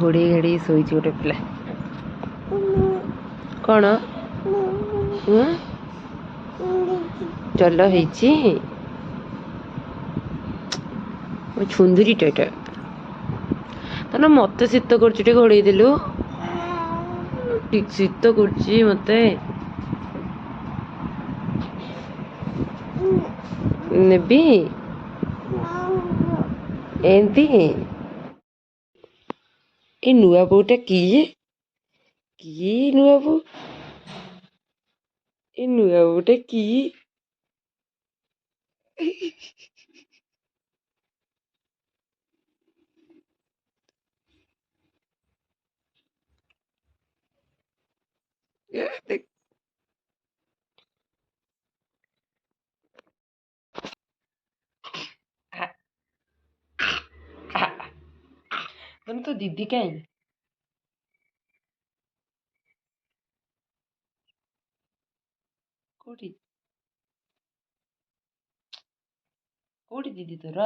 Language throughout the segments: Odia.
घोड़े घाड़ी शोई गोटे पिला कौन जल हो छुंदुरी टा तो मत शीत कर घोड़े देलु शीत कर मत नेबी एमती ए नुआ बोटा कि नुआ बो ए नुआ बोटा कि तुम तो दीदी कहीं कोठी कोठी दीदी तोर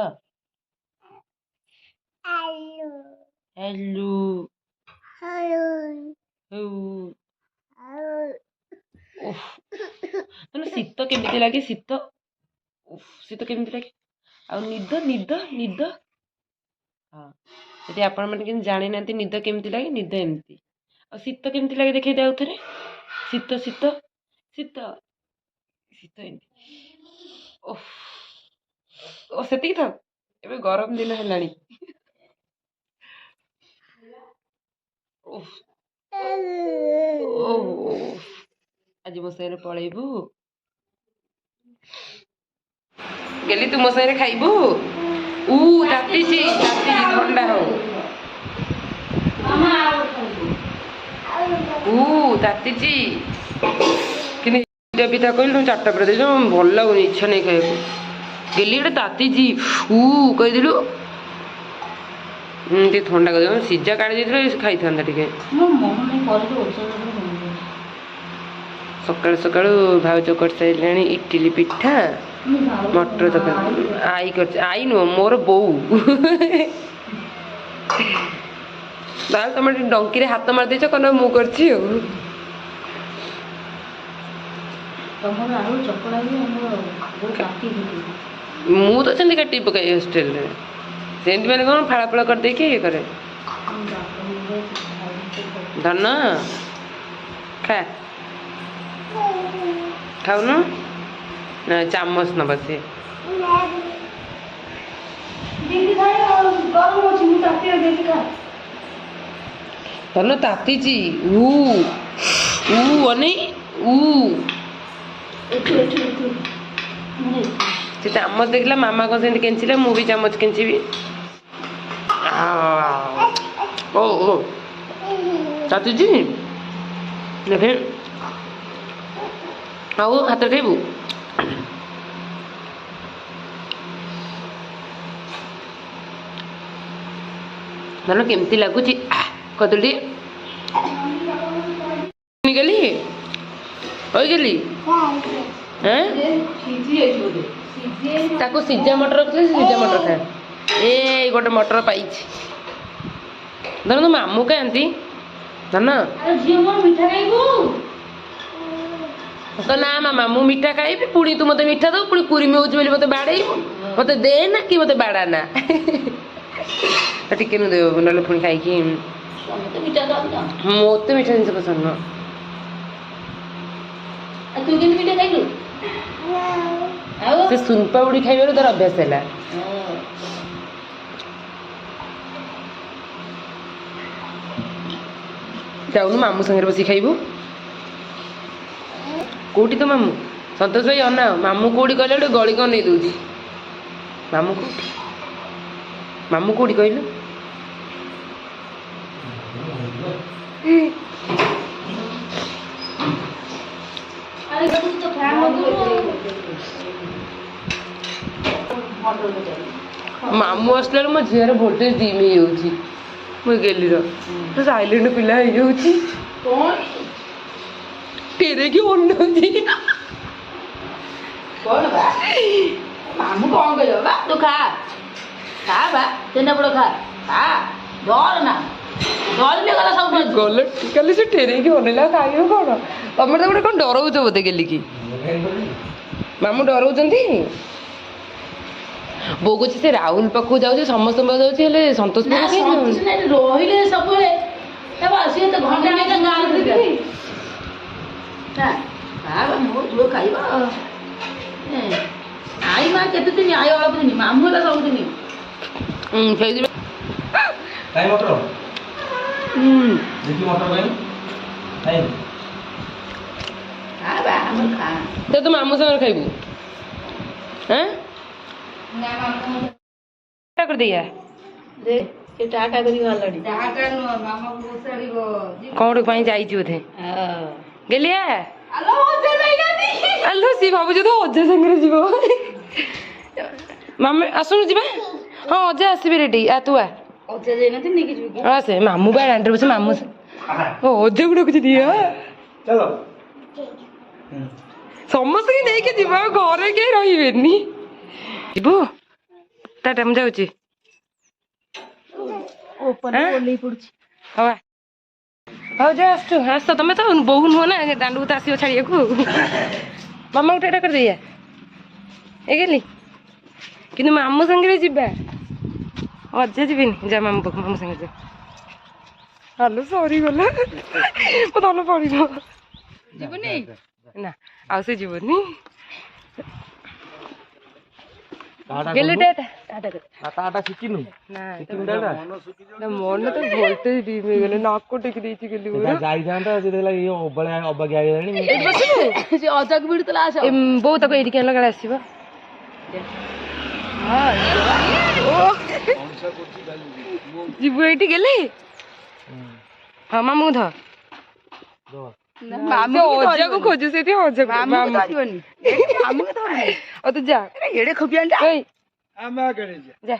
हेलो तुम शीत केमी लगे शीत शीत केमी लगे आ निद निद निद हाँ यदि आपण मैंने जानी ना निद केमी लगे निद एमती आ शीत केमी लगे देखे आउ थे शीत शीत शीत शीत एमती ओ से था ए गरम दिन है आज मो साइड पलैबू गेली तू मो साइड खाइबू ताती ठंडा हो ताती कि पिता कहलु चार्टा पर दे भल लगुनि इच्छा नहीं खाइबू गेली गोटे ताती कहीदेलु ठंडा कर सीजा काढ़ी खाई था सकाल सकाल भाउज कर सारे इडली पिठा मटर तक आई नुह मोर बो तुम डंकी हाथ मार देच कौन मु कर मु तो से काटी पकाई हॉस्टेल से मैंने कौन फाड़ा फड़ा कर दे ये करे धन खा खाऊ ना चामच न बसे धन ताती अने से चामच देखला मामा को से केंचिला मु भी चामच केंचीबी ओ ताती जी देखे आओ हाथ खाइबू धन केमती लगुच कदली गली गली ताको सीजा मटर रखते सीजा मटर खाए ए गोटे मटर पाई धन तो मामू कहती धन तो ना मामा मु मीठा खाइबी पुणी तू मत मीठा दो पुणी कुरीमी हो मत बाड़े मत दे ना कि मत बाड़ा ना टिके दे ना पुणी खाई मत मीठा जिन पसंद से सुनपा बुड़ी खाइबार तार अभ्यास है जाऊनु मामू संगे बस खाइबू कौटी तो मामू सतोष भाई अना मामू कौटी कहले गोटे गली कौन नहीं दूसरी मामू कौटी कहलु मामू आसला मो झीर भोल्टेज डिम हो गेली साइलेंट पिला हो तेरे की कौन बा मामू कौन कह तू खा खा बा तेना बड़ खा खा डर ना ଧରିଲେ ଗଲା ସବୁ ଧରିଲେ। ଗଲ କାଲି ସେ ଠେରେଇକି ଅନେଇଲା ଖାଇବ କ'ଣ ତମେ ତ ଗୋଟେ କ'ଣ ଡରଉଛ ବୋଧେ ଗେଲିକି ମାମୁଁ ଡରଉଛନ୍ତି ବୋଉ କହୁଛି ସେ ରାହୁଲ ପାଖକୁ ଯାଉଛି ସମସ୍ତଙ୍କ ପାଖକୁ ଯାଉଛି ହେଲେ ସନ୍ତୋଷ ନା ପାଖକୁ କାଇଁ ସନ୍ତୋଷ ନାଇଁ ରହିଲେ ସବୁବେଳେ ସିଏ ତ ଘଣ୍ଟା ନେଇକା ଗାଁରେ ବୁଲିବେ। ମୋ ପୁଅ ଖାଇବ ଆଇ ମା କେତେ ଦିନ ଆଇ ଅଳପ ଦିନ ମାମୁଁ ହେଲା ସବୁଦିନ। ସେଇଥିପାଇଁ କାଇଁ ମଟର ଦେଖି ମଟର କାଇଁ ଖାଇବା ଆମର ଖା ସେ ତୁ ମାମୁଁ ସାଙ୍ଗରେ ଖାଇବୁ ହଁ କରିଦେଇଆ ଦେ ସେ ଟାଟା କରିକି ବାହାରିଲାଣି। କ'ଣ ପାଇଁ ଯାଇଛି ବୋଧେ ଗେଲିଆ ଆଲୋ ସିଏ ଭାବୁଛି ତ ଅଜା ସାଙ୍ଗରେ ଯିବ ମାମା ଆସୁନୁ ଯିବା ହଁ ଅଜା ଆସିବେ ରେଡି ତୁ ଆ ଅଜା ଯାଇନାହାନ୍ତି ନେଇକି ଯିବି କି? ସେ ମାମୁଁ ବା ଦାଣ୍ଡରେ ବସେ ମାମୁଁ ଅଜାକୁ ଡାକୁଛି ଦିଅ ଚାଲ ସମସ୍ତଙ୍କୁ ନେଇକି ଯିବ ଆଉ ଘରେ କେହି ରହିବେନି ଯିବୁ ଟାଟା ମୁଁ ଯାଉଛି ଓହ୍ଲେଇ ପଡୁଛି। ହଉ ହଉ ଯା ଆସୁଛୁ ଆସ ତମେ ତ ବୋହୁ ନୁହଁ ନା ଦାଣ୍ଡକୁ ତ ଆସିବ ଛାଡ଼ିବାକୁ ମାମା ଗୋଟେ ଏଇଟା କରିଦେଇଆ ଏ ଗେଲି କିନ୍ତୁ ମାମୁଁ ସାଙ୍ଗରେ ଯିବା ଅଜା ଯିବିନି ଯା ମାମୁଁ ପାଖକୁ ମାମୁଁ ସାଙ୍ଗରେ ଯା ହାଲୋ ସରିଗଲା ମୋ ତନ ପଡ଼ିବ ଯିବୁନି ନା ଆଉ ସେ ଯିବନି ଗେଲି ଟାଟା ଶିଖିନୁ ନା ମନ ତ ଭୋଲ୍ଟେଜ ଡିମ୍ ହେଇଗଲେ ନାକ ଟେକି ଦେଇଛି ଗେଲି ଯାଇଥାନ୍ତା ଯେତେବେଳେ ଇଏ ଅବାଗିଆ ହେଇଗଲାଣି ଏଇଠି ବସିବୁ ସେ ଅଜାକୁ ଭିଡୁଥିଲା ଆସ ବୋଉ ତାକୁ ଏଇଠିକି ଆଣିଲା କାଳେ ଆସିବ ଯିବୁ ଏଇଠି ଗେଲି ହଁ ମାମୁଁ ଧ ଅଜାକୁ ଖୋଜୁ ସେଠି ଅଜାକୁ ତୁ ଯା ଏଡେ ଖୋପିଆ ଯା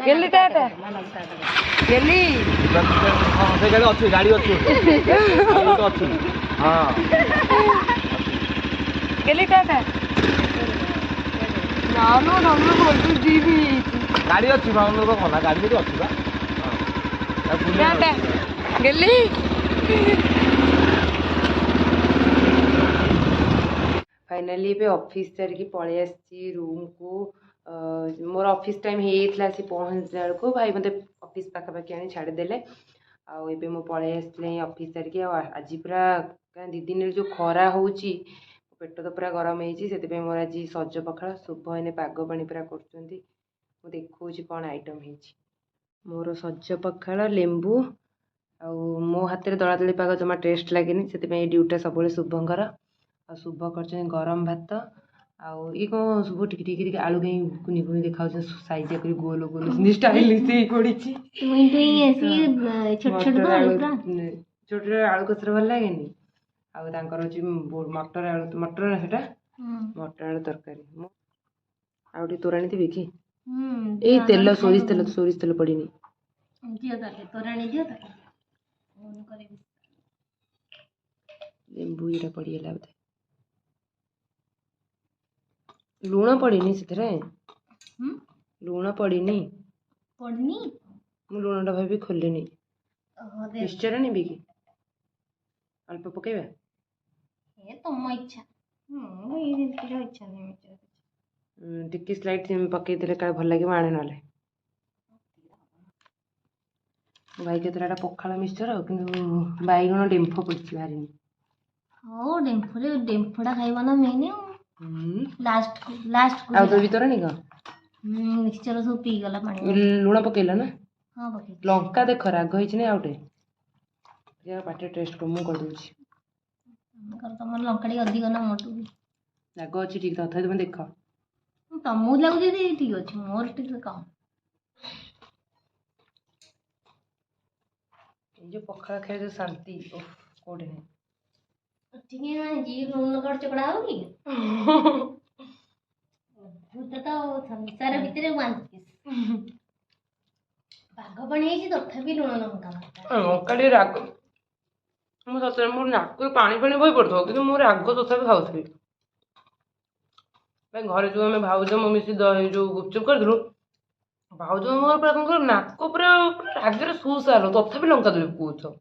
ଗେଲି ଟାଟା ଗେଲି ସେ ଗାଡ଼ି ଅଛି ଗାଡ଼ି ଅଛି ଅଛି ହଁ ଗେଲି ଟାଟା ନା ଯିବି ଗାଡ଼ି ଅଛି ମାମୁଁ କନା ଗାଡ଼ି ବି ଅଛି ବା ଟାଟା ଗେଲି ଫାଇନାଲି ଏବେ ଅଫିସ୍ ସାରିକି ପଳେଇ ଆସିଛି ରୁମ୍କୁ ମୋର ଅଫିସ୍ ଟାଇମ୍ ହେଇଯାଇଥିଲା ଆସି ପହଞ୍ଚିଲା ବେଳକୁ ଭାଇ ମୋତେ ଅଫିସ୍ ପାଖାପାଖି ଆଣି ଛାଡ଼ିଦେଲେ ଆଉ ଏବେ ମୁଁ ପଳେଇ ଆସିଥିଲି ଅଫିସ୍ ସାରିକି ଆଉ ଆଜି ପୁରା 2 ଦିନରେ ଯେଉଁ ଖରା ହେଉଛି ପେଟ ତ ପୁରା ଗରମ ହେଇଛି ସେଥିପାଇଁ ମୋର ଆଜି ସଜ ପଖାଳ ଶୁଭ ଏନେ ପାଗ ପାଣି ପୁରା କରୁଛନ୍ତି ମୁଁ ଦେଖାଉଛି କ'ଣ ଆଇଟମ୍ ହେଇଛି ମୋର ସଜ ପଖାଳ ଲେମ୍ବୁ ଆଉ ମୋ ହାତରେ ଦଳାଦଳି ପାଗ ଜମା ଟେଷ୍ଟ ଲାଗେନି ସେଥିପାଇଁ ଏ ଡ୍ୟୁଟିଟା ସବୁବେଳେ ଶୁଭଙ୍କର ଆଉ ଶୁଭ କରିଛନ୍ତି ଗରମ ଭାତ ଆଉ ଇଏ କ'ଣ ଶୁଭ ଟିକେ ଟିକେ ଆଳୁ କାହିଁ କୁନି କୁନି ଦେଖାଯାଉଛି ସାଇଜିଆ କରି ଗୋଲ ଗୋଲ ଷ୍ଟାଇଲିଶ ହେଇ ପଡ଼ିଛି ଛୋଟ ଆଳୁ କଷରା ଭଲ ଲାଗେନି ଆଉ ତାଙ୍କର ହେଉଛି ମଟର ଆଳୁ ମଟର ନା ସେଟା ମଟର ଆଳୁ ତରକାରୀ ଆଉ ଟିକେ ତୋରାଣି ଦେବି କି ଏଇ ତେଲ ସୋରିଷ ତେଲ ପଡ଼ିନି ଲେମ୍ବୁ ଏଇଟା ପଡ଼ିଗଲା ବୋଧେ ଲୁଣ ପଡ଼ିନି ସେଥିରେ ଲୁଣ ପଡ଼ିନି ମୁଁ ଲୁଣଟା ଭାବି ଖୋଲିନି ମିକ୍ସଚର ନେବି କି ଅଳ୍ପ ପକେଇବା ତମ ଇଚ୍ଛା ଟିକେ ସ୍ଲାଇଟ୍ ପକେଇଦେଲେ କାଳେ ଭଲ ଲାଗିବ ଆଣେ ନହେଲେ ଭାଇ କେତେଟା ପଖାଳ ମିକ୍ସଚର କିନ୍ତୁ ବାଇଗଣ ଡେମ୍ଫ ପଡ଼ିଛି ବାହାରିନି ହଉ ଡେମ୍ଫଟା ଖାଇବ ନା ମେନ୍ ଲାଷ୍ଟ ଆଉ ତୋ ଭିତରେ ନି କ'ଣ ମିକ୍ସଚର ସବୁ ପିଇଗଲା ପାଣି ଲୁଣ ପକେଇଲ ନା ହଁ ପକେଇ ଲଙ୍କା ଦେଖ ରାଗ ହେଇଛି ନା ଆଉ ଟିକେ ପାଟିରେ ଟେଷ୍ଟ ମୁଁ କରିଦେଉଛି ତମର ଲଙ୍କା ଟିକେ ଅଧିକ ନା ମୋଟୁ ରାଗ ଅଛି ଠିକ୍ ତଥାପି ତମେ ଦେଖ ତମକୁ ଲାଗୁଛି ଠିକ୍ ଅଛି ମୋର ଟିକେ କମ୍ ଏଇ ଯେଉଁ ପଖାଳ ଖାଇବା ଯେଉଁ ଶାନ୍ତି କୋଉଠି ନାହିଁ ଟିକେ ଲୁଣ କଟ ଚକଡ଼ା ହବ କି ତ ସଂସାର ଭିତରେ ପାଗ ପାଣି ହେଇଛି ତଥାପି ଲୁଣ ଲଙ୍କା ଟିକେ ରାଗ ମୁଁ ସତରେ ମୋର ନାକରୁ ପାଣି ବହି ପଡ଼ୁଥିବ କିନ୍ତୁ ମୁଁ ରାଗ ତଥାପି ଖାଉଥିବି ଘରେ ଯେଉଁ ଆମେ ଭାଉଜ ମୁଁ ମିଶି ଯେଉଁ ଗୁପଚୁପ୍ କରିଥିଲୁ ଭାଉଜ ମୋର ପୁରା କଣ କହିଲ ନାକ ପୁରା ରାଗରେ ସୁସାଲ ତଥାପି ଲଙ୍କା ଦଳି ପକଉଛ।